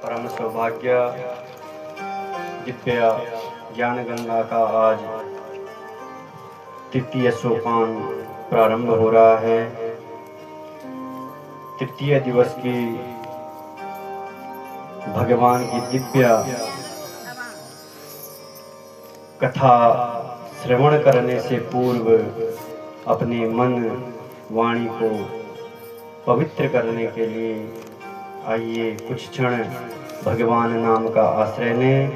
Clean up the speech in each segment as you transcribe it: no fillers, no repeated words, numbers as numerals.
परम सौभाग्य दिव्य ज्ञान गंगा का आज तृतीय सोपान प्रारंभ हो रहा है। तृतीय दिवस की भगवान की दिव्य कथा श्रवण करने से पूर्व अपने मन वाणी को पवित्र करने के लिए आइए कुछ क्षण भगवान नाम का आश्रय लें।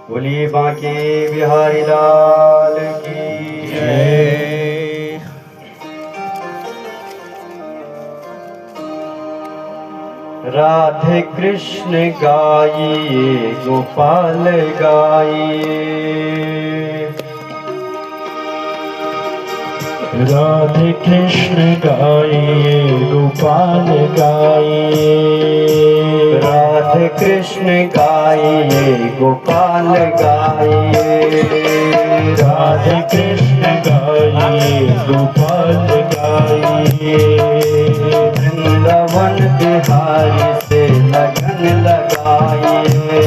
बोलिए बांके बिहारी लाल की जय। राधे कृष्ण गाइए गोपाल गाइए, राधे कृष्ण गाइए गोपाल गाइए, राधे कृष्ण गाइए गोपाल गाइए, राधे कृष्ण गाइए गोपाल गाइए। वृंदावन बिहारी से लगन लगाइए,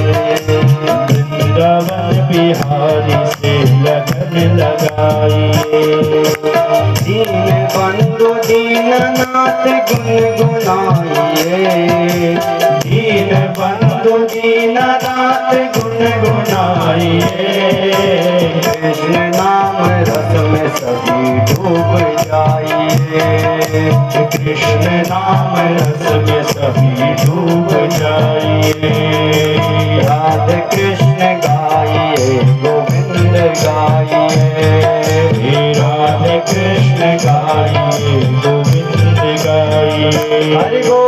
वृंदावन बिहारी से लगन लगाइए। दीन बंधु दीननाथ गुनगुनाइए, दीन बंधु दीननाथ गुनगुनाइए। कृष्ण नाम रस में सभी डूब जाइए, कृष्ण नाम रस में सभी डूब जाइए। राधे कृष्ण गाइए गोविंद गाइए, राधे कृष्ण गाइए गोविंद गाइए। हरि बोल।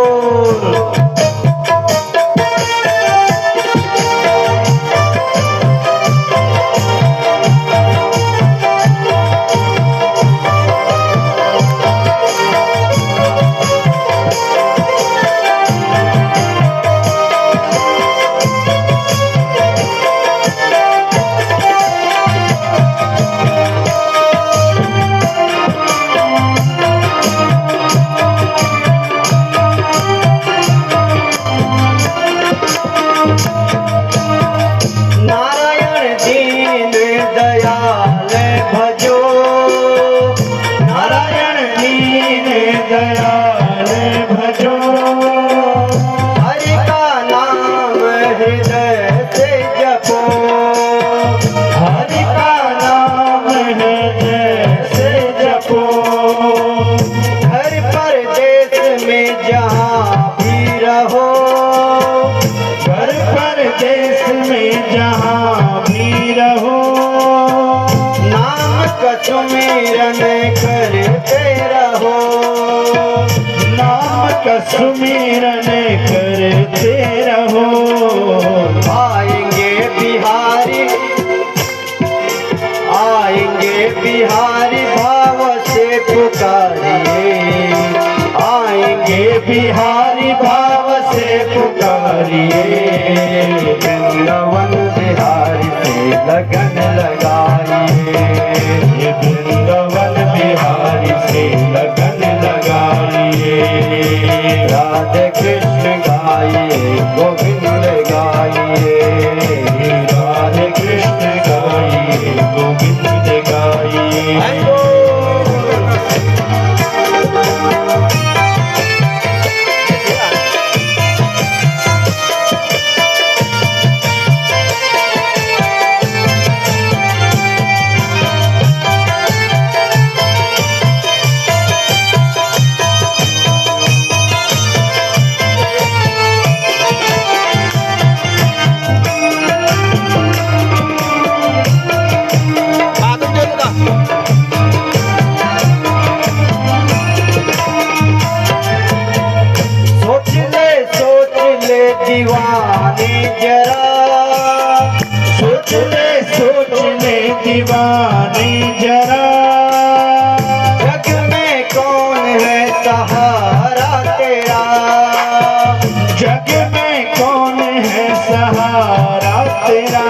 सुमिरन करते रहो, नाम का सुमिरन करते रहो। आएंगे बिहारी, आएंगे बिहारी भाव से पुकारिए, आएंगे बिहारी भाव से पुकारिए। वृंदावन बिहारी से लगन लगाइए, वृंदावन बिहारी से लगन लगाइए। राधे कृष्ण गाइए गोविंद गाइए, राधे कृष्ण गाइए गोविंद गाइए। दीवाने जरा, सोच ले दीवाने जरा। जग में कौन है सहारा तेरा, जग में कौन है सहारा तेरा।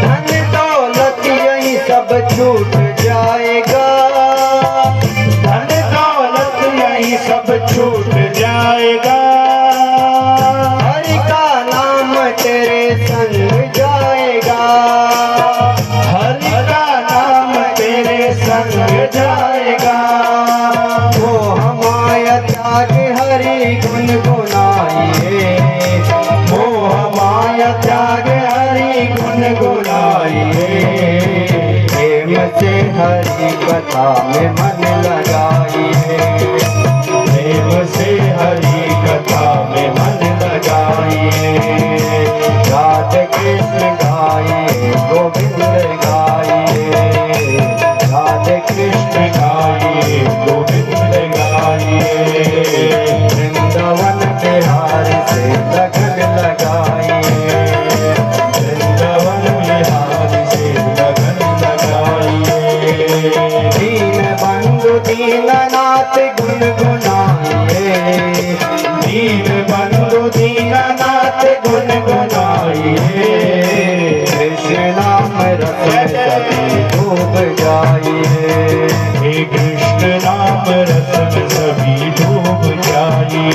धन दौलत यही सब छूट जाएगा, धन दौलत यही सब छूट जाएगा। हरि में मन लगाइए, प्रेम से हरि कथा में मन लगाइए। राधे कृष्ण गाइए गोविंद गाइए, राधे कृष्ण गाइए गोविंद गाइए। वृंदावन बिहार से लगन लगाइए, वृंदावन बिहार से लगन लगाइए। दीन बंधु दीननाथ गुनगुनाइए, दीन बंधु दीननाथ गुनगुनाइए। कृष्ण नाम रस में सभी डूब जाइए, हे कृष्ण नाम रस में सभी डूब जाइए।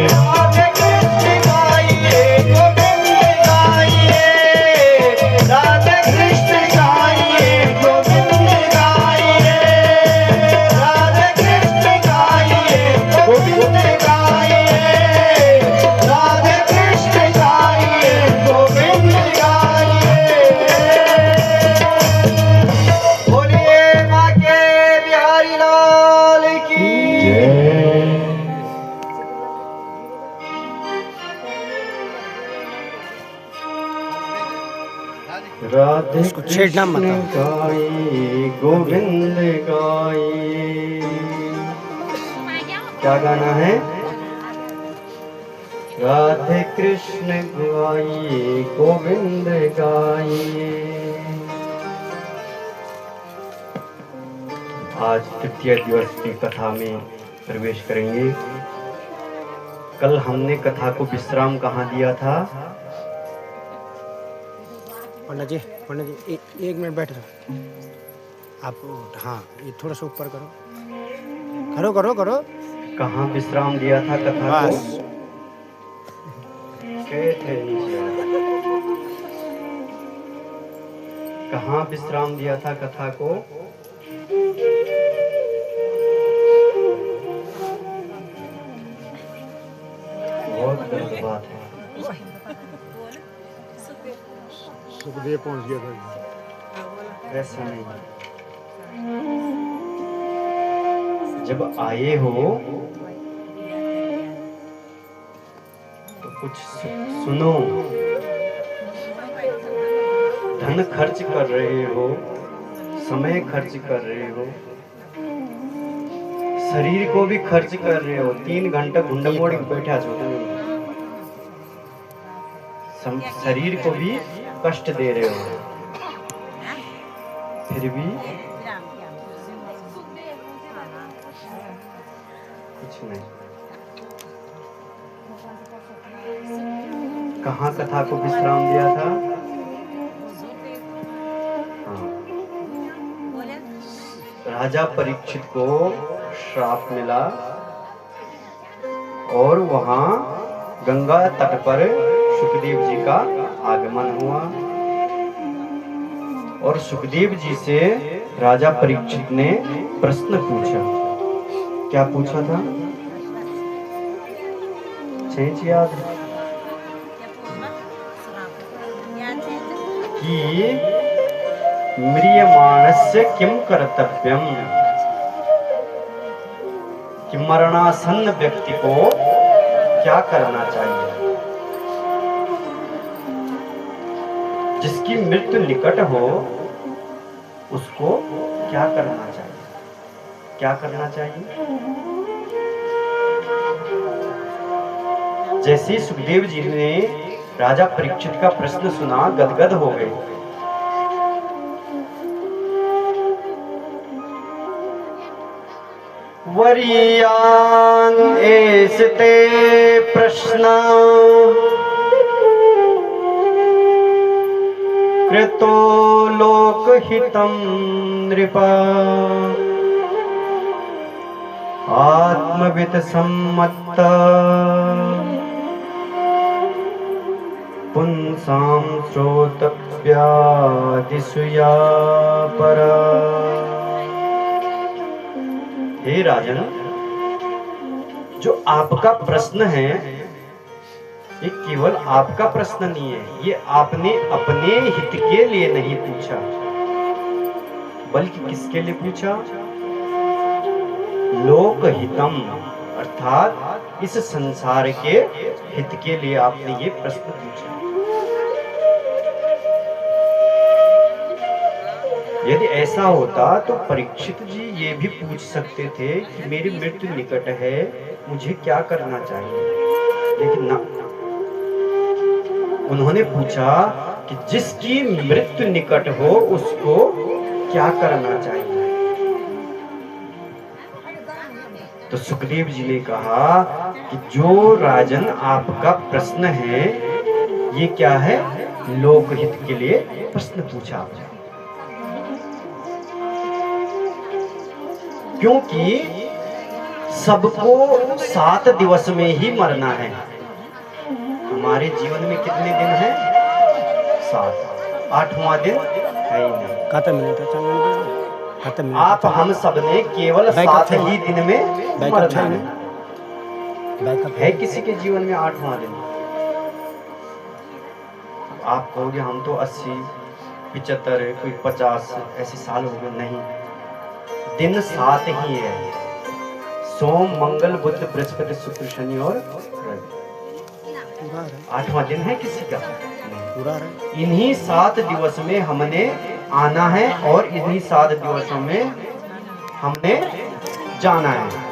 राधे कृष्ण गाइए गोविंद गाइए, राधे कृष्ण गाइए गोविंद गाइए, राधे कृष्ण गाइए गोविंद गाइए, राधे कृष्ण गाइए गोविंद गाइए। बोलिए माँ के बिहारी लाल की राधे उसको छेड़ना मत। कृष्ण गाइए गोविंद गाइए। क्या गाना है? राधे कृष्ण गाइए गोविंद गाइए। आज तृतीय दिवस की कथा में प्रवेश करेंगे। कल हमने कथा को विश्राम कहाँ दिया था? पंडित जी एक मिनट बैठ जाओ आप। हाँ ये थोड़ा सा ऊपर करो, करो करो करो। कहाँ विश्राम दिया था कथा को? बस गए थे नीचे। कहाँ विश्राम दिया था कथा को? बहुत गलत बात है। सुखदेव पहुंच गया था। ऐसा नहीं। जब आए हो तो कुछ सुनो। धन खर्च कर रहे हो, समय खर्च कर रहे हो, शरीर को भी खर्च कर रहे हो। 3 घंटा घुंडा मोड़ के बैठा छो। शरीर को भी कष्ट दे रहे हो, फिर भी कुछ नहीं। कहाँ कथा को विश्राम दिया था? हाँ। राजा परीक्षित को श्राप मिला और वहां गंगा तट पर सुखदेव जी का आगमन हुआ और सुखदेव जी से राजा परीक्षित ने प्रश्न पूछा। क्या पूछा था? छेंच याद है कि म्रियमाणस्य किम कर्तव्यम, कि मरणासन्न व्यक्ति को क्या करना चाहिए। जिसकी मृत्यु निकट हो उसको क्या करना चाहिए? क्या करना चाहिए? जैसे सुखदेव जी ने राजा परीक्षित का प्रश्न सुना, गदगद हो गए। वरियान एसते प्रश्न कृतो लोकहितं नृपा आत्मवित् सम्मत्त पुंसां श्रोतव्यादिषु या परा। हे राजन, जो आपका प्रश्न है ये केवल आपका प्रश्न नहीं है, ये आपने अपने हित के लिए नहीं पूछा बल्कि किसके लिए पूछा? लोकहितम, अर्थात इस संसार के हित के लिए आपने ये प्रश्न पूछा। यदि ऐसा होता तो परीक्षित जी ये भी पूछ सकते थे कि मेरी मृत्यु निकट है, मुझे क्या करना चाहिए, लेकिन ना, उन्होंने पूछा कि जिसकी मृत्यु निकट हो उसको क्या करना चाहिए। तो सुखदेव जी ने कहा कि जो राजन आपका प्रश्न है ये क्या है? लोकहित के लिए प्रश्न पूछा आपने। क्योंकि सबको 7 दिवस में ही मरना है। हमारे जीवन में कितने दिन हैं? 7। 8वां दिन है ही नहीं। खत्म नहीं होता, खत्म नहीं आप हम सब ने केवल 7 ही दिन में मरना है। बैकअप है किसी के जीवन में 8वां दिन? आप कहोगे हम तो 80, 75, कोई 50 ऐसे साल हो गए। नहीं, दिन 7 ही है। सोम, मंगल, बुध, बृहस्पति, शुक्र, शनि और रवि। 8वां दिन है किसी का? पूरा रहे। इन्हीं 7 दिवस में हमने आना है और इन्हीं 7 दिवसों में हमने जाना है।